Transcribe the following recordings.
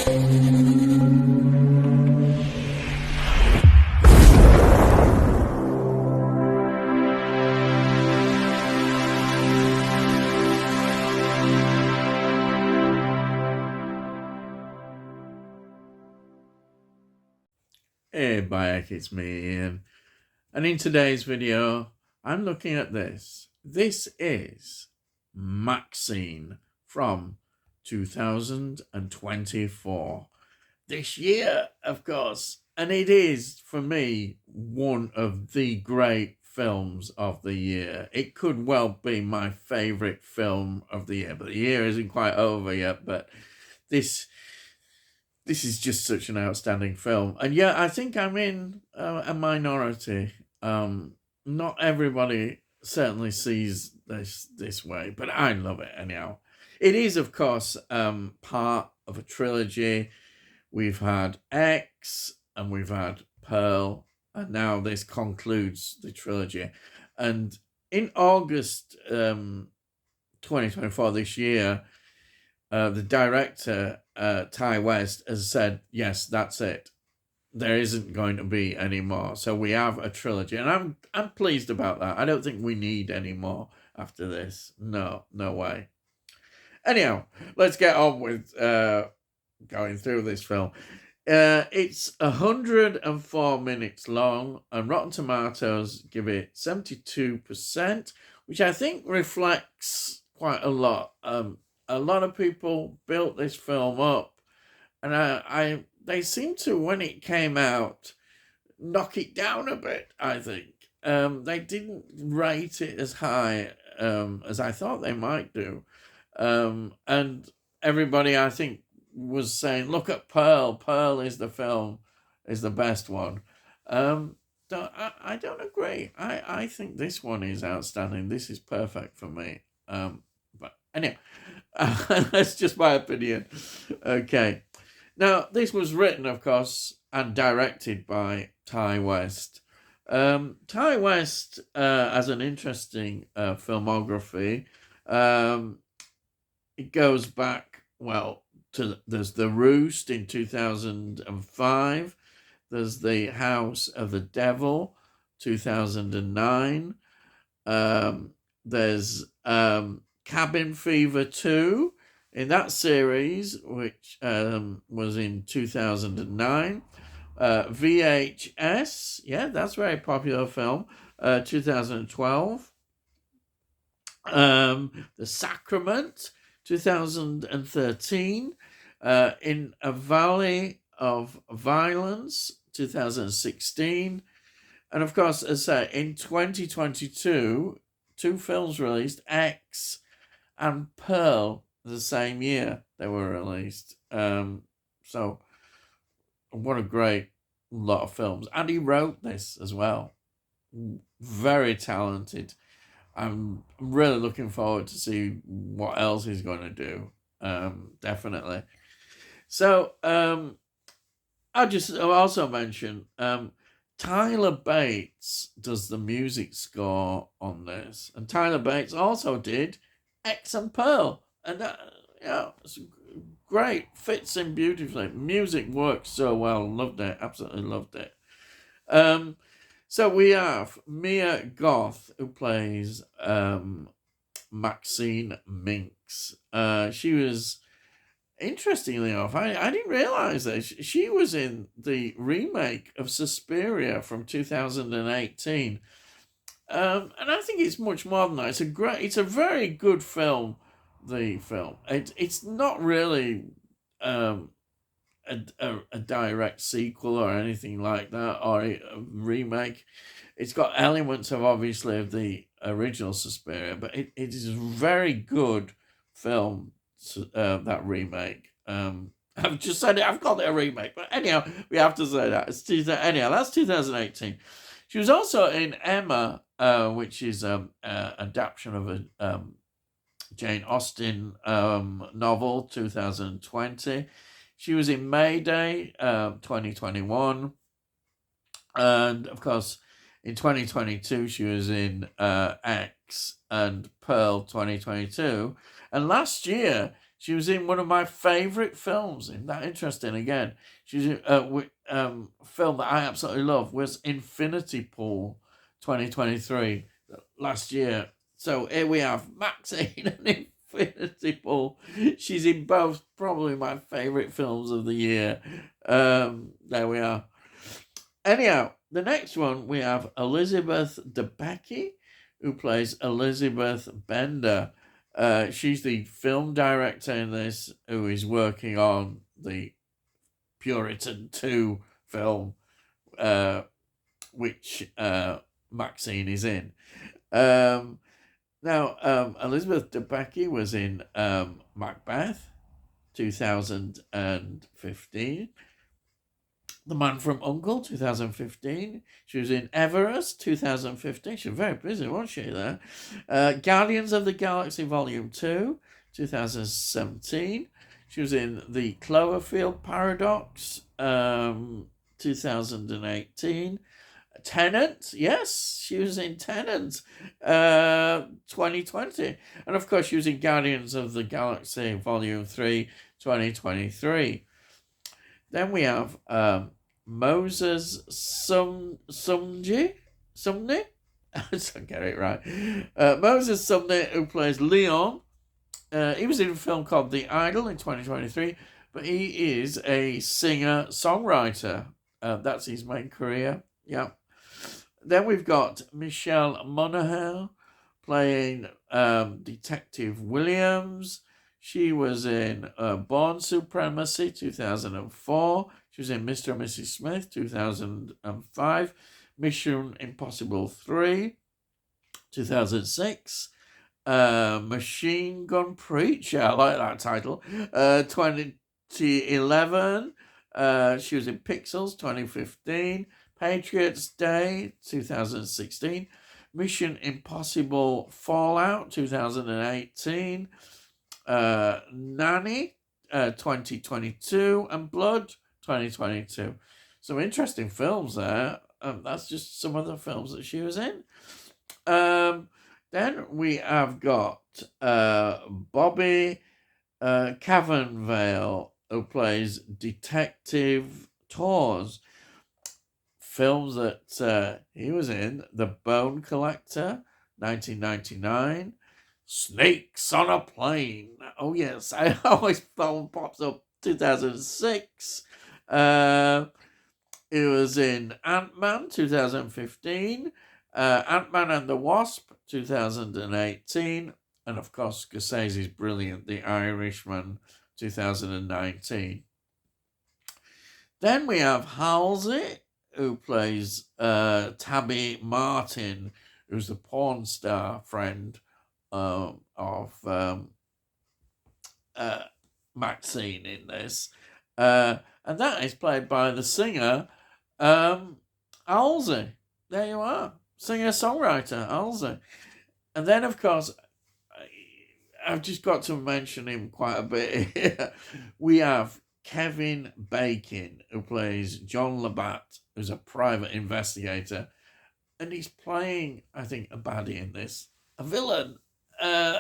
Hey Bayek, it's me Ian, and in today's video I'm looking at this. This is Maxxxine from 2024. This year, of course, and it is, for me, one of the great films of the year. It could well be my favourite film of the year, but the year isn't quite over yet, but this is just such an outstanding film. And yeah, I think I'm in a minority. Not everybody certainly sees this way, but I love it anyhow. It is, of course, part of a trilogy. We've had X and we've had Pearl, and now this concludes the trilogy. And in August 2024, this year, the director, Ty West, has said, yes, that's it. There isn't going to be any more. So we have a trilogy. And I'm pleased about that. I don't think we need any more after this. No way. Anyhow, let's get on with going through this film. It's 104 minutes long, and Rotten Tomatoes give it 72%, which I think reflects quite a lot. A lot of people built this film up, and they seem to, when it came out, knock it down a bit, I think. They didn't rate it as high as I thought they might do. And everybody, I think, was saying, look at Pearl. Pearl is the film, is the best one. I don't agree. I think this one is outstanding. This is perfect for me. But anyway, that's just my opinion. Okay. Now, this was written, of course, and directed by Ty West. Ty West has an interesting filmography. It goes back, well, there's The Roost in 2005. There's The House of the Devil, 2009. There's Cabin Fever 2 in that series, which was in 2009. VHS, yeah, that's a very popular film, 2012. The Sacrament, 2013. In a Valley of Violence, 2016. And of course, as I say, in 2022, two films released, X and Pearl, the same year they were released. So what a great lot of films. And he wrote this as well. Very talented. I'm really looking forward to see what else he's going to do. Definitely. So I'll also mention Tyler Bates does the music score on this, and Tyler Bates also did X and Pearl, and that, it's great, fits in beautifully. Music works so well. Loved it, absolutely loved it. So we have Mia Goth, who plays Maxine Minx. She was, interestingly enough, I didn't realize that she was in the remake of Suspiria from 2018. And I think it's much more than that. It's a very good film. The film, it's not really a direct sequel or anything like that, or a remake. It's got elements of, obviously, of the original Suspiria, but it is a very good film. That remake. I've just said it. I've called it a remake, but anyhow, we have to say that. Anyhow, that's 2018. She was also in Emma, which is an adaptation of a Jane Austen novel, 2020. She was in Mayday, 2021. And, of course, in 2022, she was in X and Pearl, 2022. And last year, She was in one of my favourite films. Isn't that interesting? Again, she's in film that I absolutely love was Infinity Pool 2023 last year. So here we have Maxxxine and Infinity Pool. She's in both probably my favourite films of the year. There we are. Anyhow, the next one we have Elizabeth Debicki, who plays Elizabeth Bender. She's the film director in this, who is working on the Puritan 2 film, which Maxxxine is in. Now, Elizabeth Debicki was in Macbeth, 2015. The Man from U.N.C.L.E., 2015. She was in Everest, 2015. She was very busy, wasn't she, there? Guardians of the Galaxy Volume 2, 2017. She was in The Cloverfield Paradox, 2018. Tenet, yes, she was in Tenet, 2020. And of course, she was in Guardians of the Galaxy Volume 3, 2023. Then we have Moses Sumney? I don't get it right. Moses Sumney, who plays Leon. He was in a film called The Idol in 2023, but he is a singer-songwriter. That's his main career. Yeah. Then we've got Michelle Monaghan playing Detective Williams. She was in Born Supremacy, 2004. She was in Mr. and Mrs. Smith, 2005. Mission Impossible 3, 2006. Machine Gun Preacher, I like that title. 2011. She was in Pixels, 2015. Patriots Day, 2016. Mission Impossible Fallout, 2018. Nanny, 2022, and Blood, 2022. Some interesting films there. That's just some of the films that she was in. Then we have got Bobby Cavanvale, who plays Detective Tours. Films that he was in: The Bone Collector, 1999. Snakes on a Plane. Oh, yes. I always phone pops up. 2006. It was in Ant-Man, 2015. Ant-Man and the Wasp, 2018. And, of course, Scorsese's brilliant The Irishman, 2019. Then we have Halsey, who plays Tabby Martin, who's the porn star friend of Maxxxine in this. And that is played by the singer Halsey. There you are. Singer-songwriter Halsey. And then, of course, I've just got to mention him quite a bit here. We have Kevin Bacon, who plays John Labatt, who's a private investigator. And he's playing, I think, a baddie in this. A villain.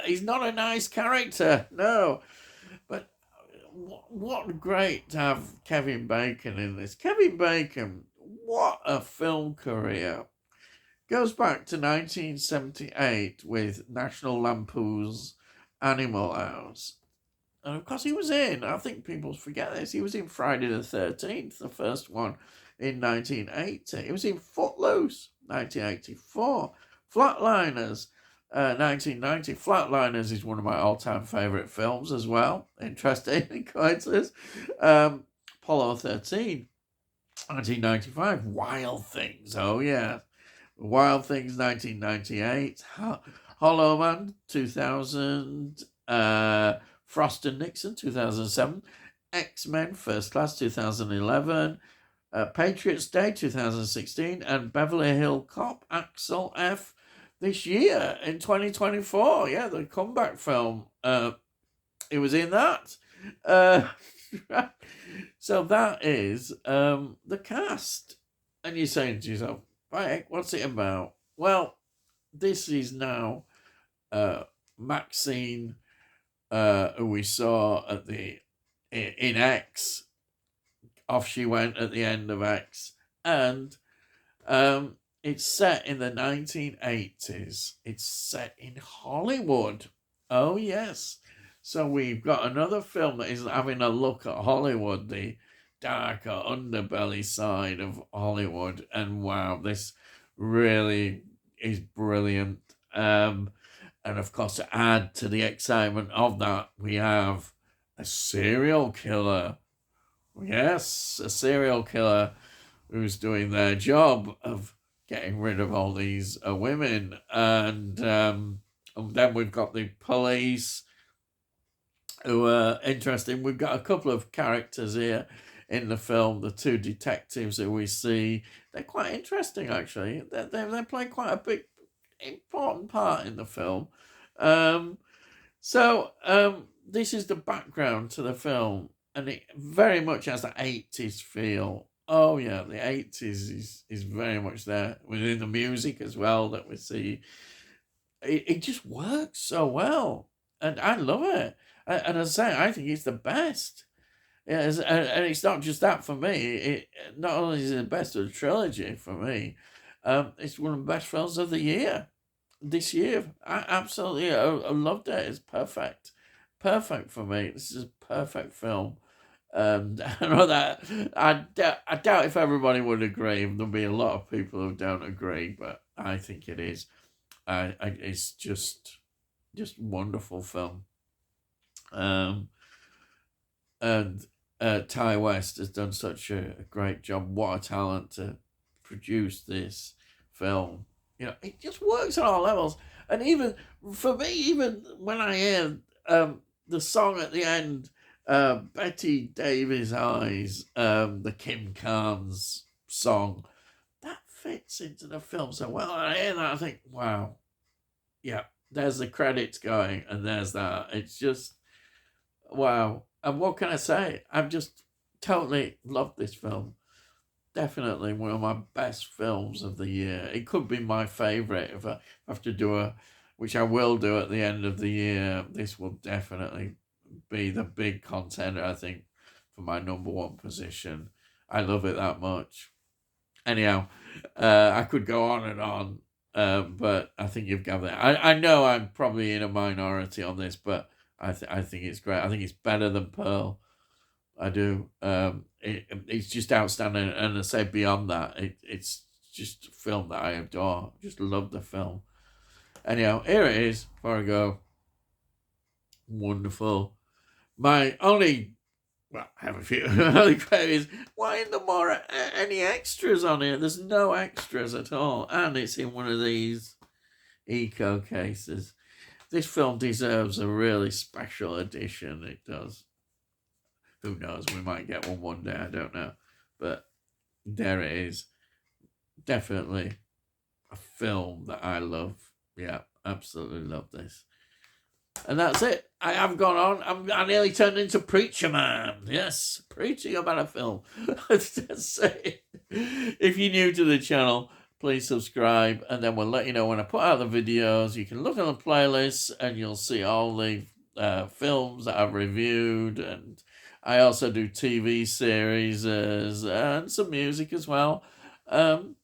He's not a nice character, no. But what great to have Kevin Bacon in this. Kevin Bacon, what a film career. Goes back to 1978 with National Lampoon's Animal House. And of course he was in, I think people forget this, he was in Friday the 13th, the first one in 1980. He was in Footloose, 1984. Flatliners, 1990. Flatliners is one of my all-time favourite films as well. Interesting coincidence. Apollo 13, 1995. Wild Things, oh yeah. Wild Things, 1998. Hollow Man, 2000. Frost and Nixon, 2007. X-Men, First Class, 2011. Patriots Day, 2016. And Beverly Hill Cop, Axel F. this year, in 2024. Yeah, the comeback film. It was in that. So that is the cast. And you're saying to yourself, right, what's it about? Well, this is now Maxxxine who we saw at in X. Off she went at the end of X, and it's set in the 1980s. It's set in Hollywood. Oh yes. So we've got another film that is having a look at Hollywood, the darker underbelly side of Hollywood, and wow, this really is brilliant. And of course, to add to the excitement of that, we have a serial killer. Yes, a serial killer who's doing their job of getting rid of all these women. And then we've got the police who are interesting. We've got a couple of characters here in the film, the two detectives who we see. They're quite interesting, actually. They play quite a big, important part in the film. This is the background to the film, and it very much has the 80s feel. Oh yeah, the 80s is very much there within the music as well that we see. It just works so well, and I love it. And as I say, I think it's the best. And it's not just that for me. It not only is it the best of the trilogy for me, it's one of the best films of the year this year. I loved it. It's perfect for me. This is a perfect film. I know that I doubt if everybody would agree. There'll be a lot of people who don't agree, but I think it is. It's just wonderful film. And Ty West has done such a great job. What a talent to produce this film. It just works on all levels. And even for me, even when I hear the song at the end, Betty Davis Eyes, the Kim Carnes song, that fits into the film so well. And I hear that, I think, wow, yeah, there's the credits going, and there's that. It's just, wow. And what can I say? I've just totally loved this film. Definitely one of my best films of the year. It could be my favourite if I have to do which I will do at the end of the year. This will definitely be the big contender, I think, for my number one position. I love it that much. Anyhow, I could go on and on, but I think you've gathered it. I know I'm probably in a minority on this, but I think it's great. I think it's better than Pearl. I do. It's just outstanding, and I say beyond that, it's just a film that I adore. Just love the film. Anyhow, here it is. Before I go, wonderful. My only, well, I have a few. Only query is, why isn't there more any extras on here? There's no extras at all, and it's in one of these eco cases. This film deserves a really special edition. It does. Who knows? We might get one day. I don't know. But there it is. Definitely a film that I love. Yeah, absolutely love this. And that's it. I have gone on. I nearly turned into Preacher Man. Yes, preaching about a film. That's it. If you're new to the channel, please subscribe, and then we'll let you know when I put out the videos. You can look on the playlist, and you'll see all the films that I've reviewed, and I also do TV series and some music as well. And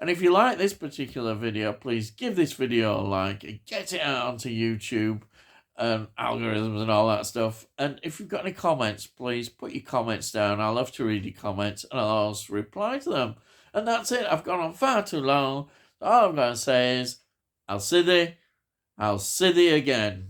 if you like this particular video, please give this video a like and get it out onto YouTube and algorithms and all that stuff. And if you've got any comments, please put your comments down. I love to read your comments, and I'll also reply to them. And that's it. I've gone on far too long. All I'm going to say is, I'll see thee again.